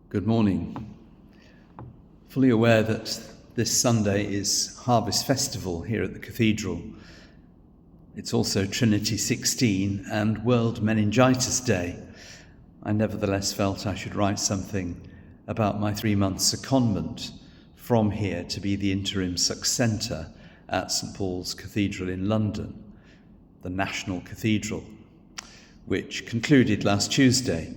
Good morning. Fully aware that this Sunday is Harvest Festival here at the Cathedral. It's also Trinity 16 and World Meningitis Day. I nevertheless felt I should write something about my 3-month secondment from here to be the interim succenter at St Paul's Cathedral in London, the National Cathedral, which concluded last Tuesday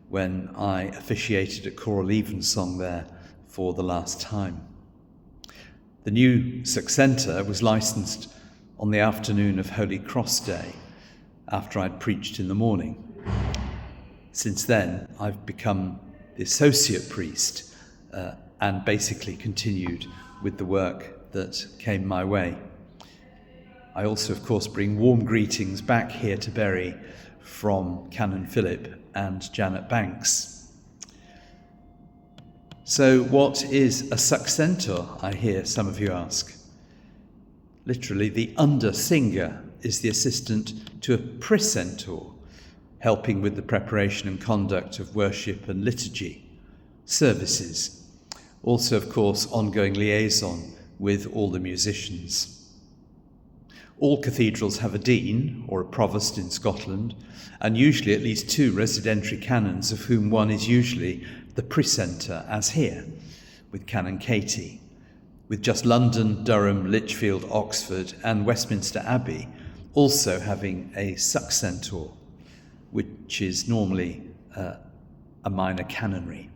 when I officiated at choral evensong there for the last time. The new succenter was licensed on the afternoon of Holy Cross Day after I'd preached in the morning. Since then, I've become the associate priest and basically continued with the work that came my way. I also, of course, bring warm greetings back here to Bury from Canon Philip and Janet Banks. So what is a succenter, I hear some of you ask? Literally, the under singer is the assistant to a precentor, helping with the preparation and conduct of worship and liturgy, services. Also, of course, ongoing liaison with all the musicians. All cathedrals have a dean, or a provost in Scotland, and usually at least 2 residentiary canons, of whom one is usually the precentor, as here, with Canon Katie, with just London, Durham, Lichfield, Oxford, and Westminster Abbey also having a succenter, which is normally a minor canonry.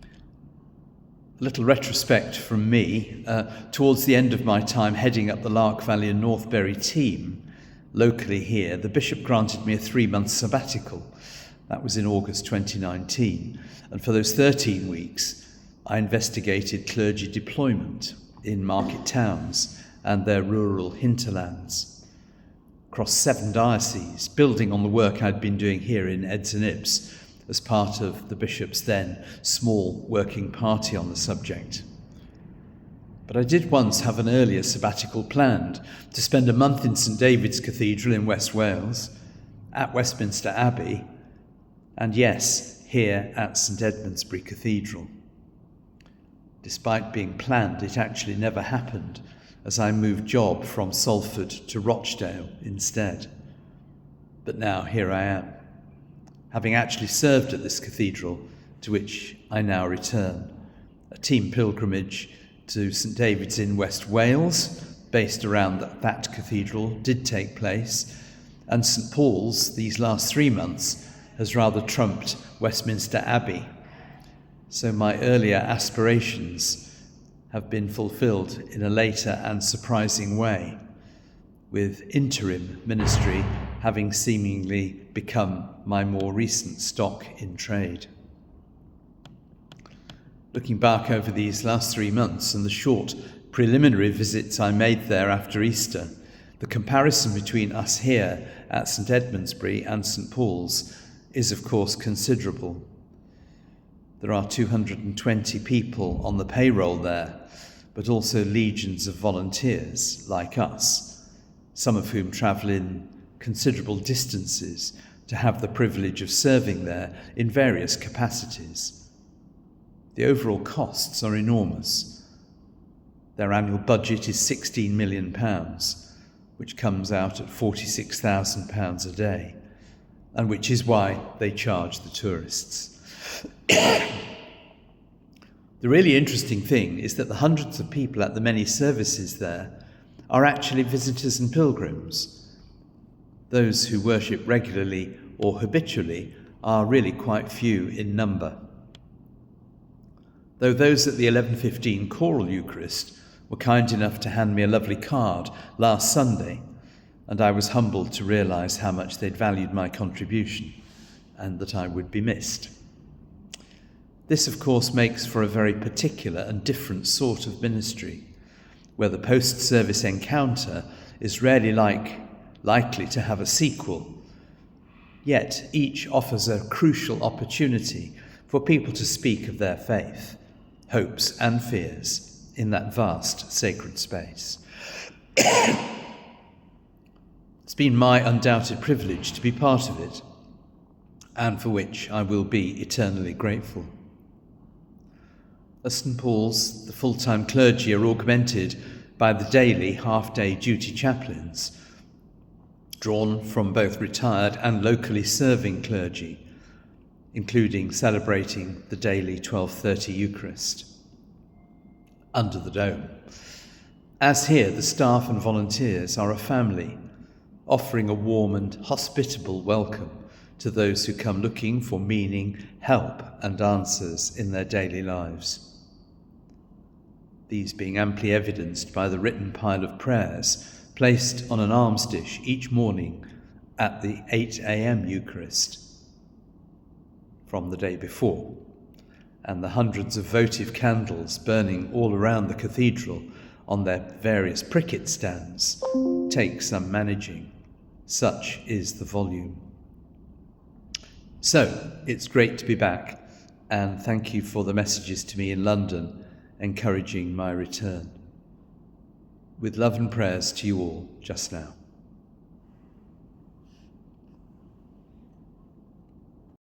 A little retrospect from me. Towards the end of my time heading up the Lark Valley and Northbury team, locally here, the bishop granted me a 3-month sabbatical. That was in August 2019. And for those 13 weeks, I investigated clergy deployment in market towns and their rural hinterlands. Across 7 dioceses, building on the work I'd been doing here in Eds and Ibs, as part of the bishop's then small working party on the subject. But I did once have an earlier sabbatical planned to spend a month in St David's Cathedral in West Wales, at Westminster Abbey, and yes, here at St Edmundsbury Cathedral. Despite being planned, it actually never happened, as I moved job from Salford to Rochdale instead. But now here I am, having actually served at this cathedral, to which I now return. A team pilgrimage to St David's in West Wales, based around that cathedral, did take place, and St Paul's, these last 3 months, has rather trumped Westminster Abbey. So my earlier aspirations have been fulfilled in a later and surprising way, with interim ministry having seemingly become my more recent stock in trade. Looking back over these last 3 months and the short preliminary visits I made there after Easter, the comparison between us here at St Edmundsbury and St Paul's is of course considerable. There are 220 people on the payroll there, but also legions of volunteers like us, some of whom travel in considerable distances to have the privilege of serving there in various capacities. The overall costs are enormous. Their annual budget is £16 million, which comes out at £46,000 a day, and which is why they charge the tourists. The really interesting thing is that the hundreds of people at the many services there are actually visitors and pilgrims. Those who worship regularly or habitually are really quite few in number. Though those at the 11:15 choral Eucharist were kind enough to hand me a lovely card last Sunday, and I was humbled to realise how much they'd valued my contribution and that I would be missed. This, of course, makes for a very particular and different sort of ministry, where the post-service encounter is rarely likely to have a sequel. Yet each offers a crucial opportunity for people to speak of their faith, hopes and fears in that vast sacred space. It's been my undoubted privilege to be part of it. and for which I will be eternally grateful. At St. Paul's, the full-time clergy are augmented by the daily half-day duty chaplains, drawn from both retired and locally serving clergy, including celebrating the daily 12:30 Eucharist under the dome. As here, the staff and volunteers are a family, offering a warm and hospitable welcome to those who come looking for meaning, help, and answers in their daily lives. These being amply evidenced by the written pile of prayers placed on an alms dish each morning at the 8 a.m. Eucharist from the day before, and the hundreds of votive candles burning all around the cathedral on their various pricket stands take some managing. Such is the volume. So, it's great to be back, and thank you for the messages to me in London encouraging my return. With love and prayers to you all just now.